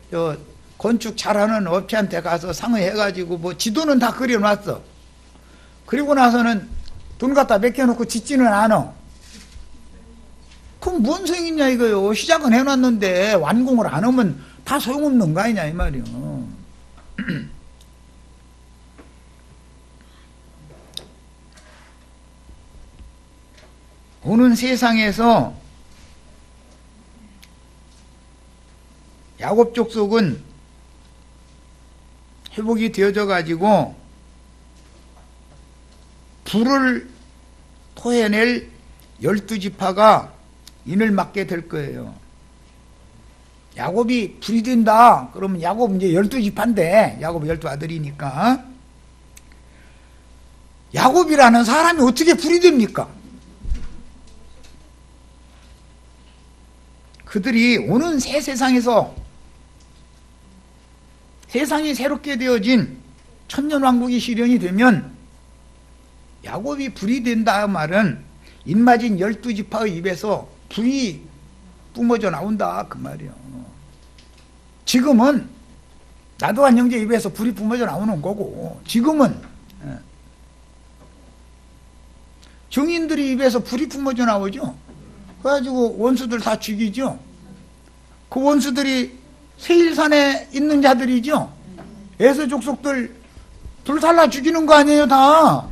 건축 잘하는 업체한테 가서 상의해가지고 뭐 지도는 다 그려놨어. 그리고 나서는 돈 갖다 맡겨놓고 짓지는 않아. 그럼 뭔 소용이냐 이거요. 시작은 해놨는데 완공을 안 하면 다 소용없는 거 아니냐 이 말이요. 오는 세상에서 야곱 족속은 회복이 되어져 가지고 불을 토해낼 12지파가 인을 맡게 될 거예요. 야곱이 불이 된다. 그러면 야곱 이제 12지파인데, 야곱 12아들이니까. 야곱이라는 사람이 어떻게 불이 됩니까? 그들이 오는 새 세상에서 세상이 새롭게 되어진 천년왕국이 실현이 되면 야곱이 불이 된다 말은 입맞은 12지파의 입에서 불이 뿜어져 나온다 그 말이요. 지금은 나도한 형제 입에서 불이 뿜어져 나오는 거고, 지금은 증인들이 입에서 불이 뿜어져 나오죠. 그래가지고 원수들 다 죽이죠. 그 원수들이 세일산에 있는 자들이죠. 에서 족속들 불살라 죽이는 거 아니에요 다.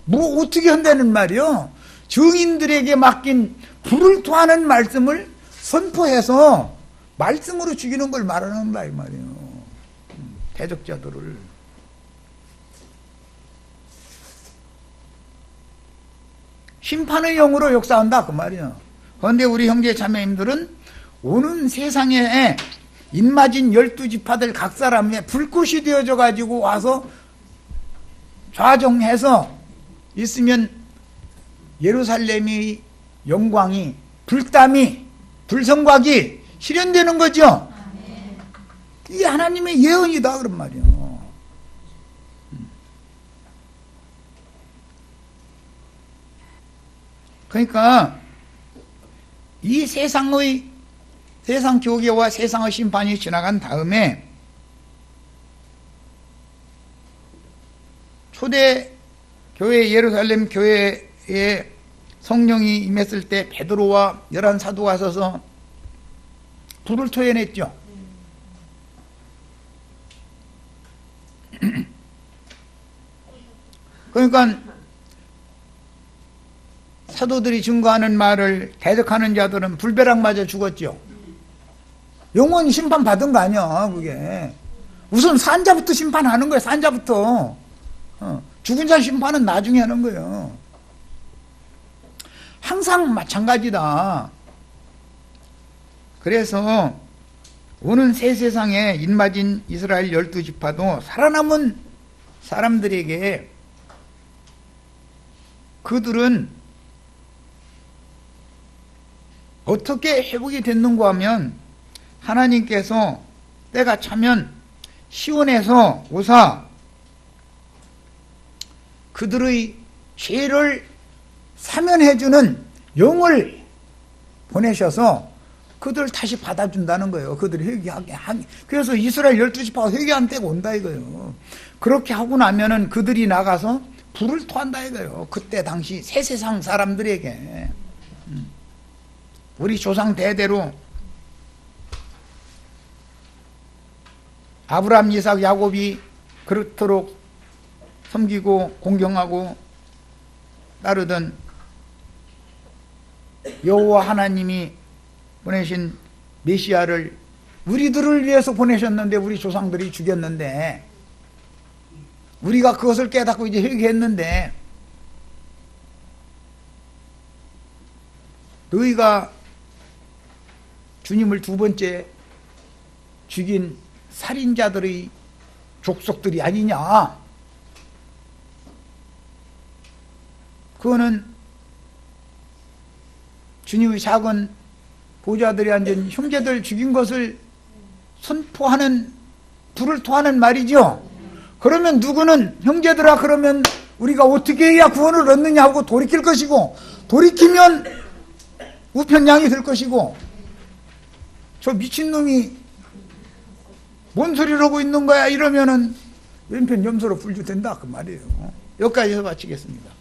뭐 어떻게 한다는 말이요. 증인들에게 맡긴 불을 토하는 말씀을 선포해서 말씀으로 죽이는 걸 말하는 거야 이 말이에요. 대적자들을. 심판의 영으로 역사한다 그 말이에요. 그런데 우리 형제 자매님들은 오는 세상에 입맞은 12지파들 각 사람의 불꽃이 되어져 가지고 와서 좌정해서 있으면 예루살렘의 영광이, 불담이, 불성곽이 실현되는 거죠. 이게 하나님의 예언이다 그런 말이에요. 그러니까 이 세상 교계와 세상의 심판이 지나간 다음에 초대 교회, 예루살렘 교회에 성령이 임했을 때 베드로와 11 사도가 서서 불을 토해냈죠. 그러니까 사도들이 증거하는 말을 대적하는 자들은 불벼락 맞아 죽었죠. 영원 심판 받은 거 아니야 그게. 우선 산자부터 심판하는 거야. 산자부터. 죽은 자 심판은 나중에 하는 거예요. 항상 마찬가지다. 그래서 오는 새 세상에 입맞은 이스라엘 12지파도 살아남은 사람들에게 그들은 어떻게 회복이 됐는가 하면 하나님께서 때가 차면 시온에서 오사 그들의 죄를 사면해주는 영을 보내셔서 그들을 다시 받아준다는 거예요. 그들이 회개하게 하게. 그래서 이스라엘 12지파가 회개한 때가 온다 이거예요. 그렇게 하고 나면은 그들이 나가서 불을 토한다 이거예요. 그때 당시 새 세상 사람들에게. 우리 조상 대대로 아브라함, 이삭, 야곱이 그렇도록 섬기고 공경하고 따르던 여호와 하나님이 보내신 메시아를 우리들을 위해서 보내셨는데 우리 조상들이 죽였는데 우리가 그것을 깨닫고 이제 회개했는데 너희가 주님을 두 번째 죽인 살인자들의 족속들이 아니냐. 그거는 주님의 작은 보좌들이 앉은 형제들 죽인 것을 선포하는 불을 토하는 말이죠. 그러면 누구는 형제들아 그러면 우리가 어떻게 해야 구원을 얻느냐 하고 돌이킬 것이고 돌이키면 우편양이 될 것이고 저 미친놈이 뭔 소리를 하고 있는 거야 이러면은 왼편 염소로 분류된다 그 말이에요. 여기까지 해서 마치겠습니다.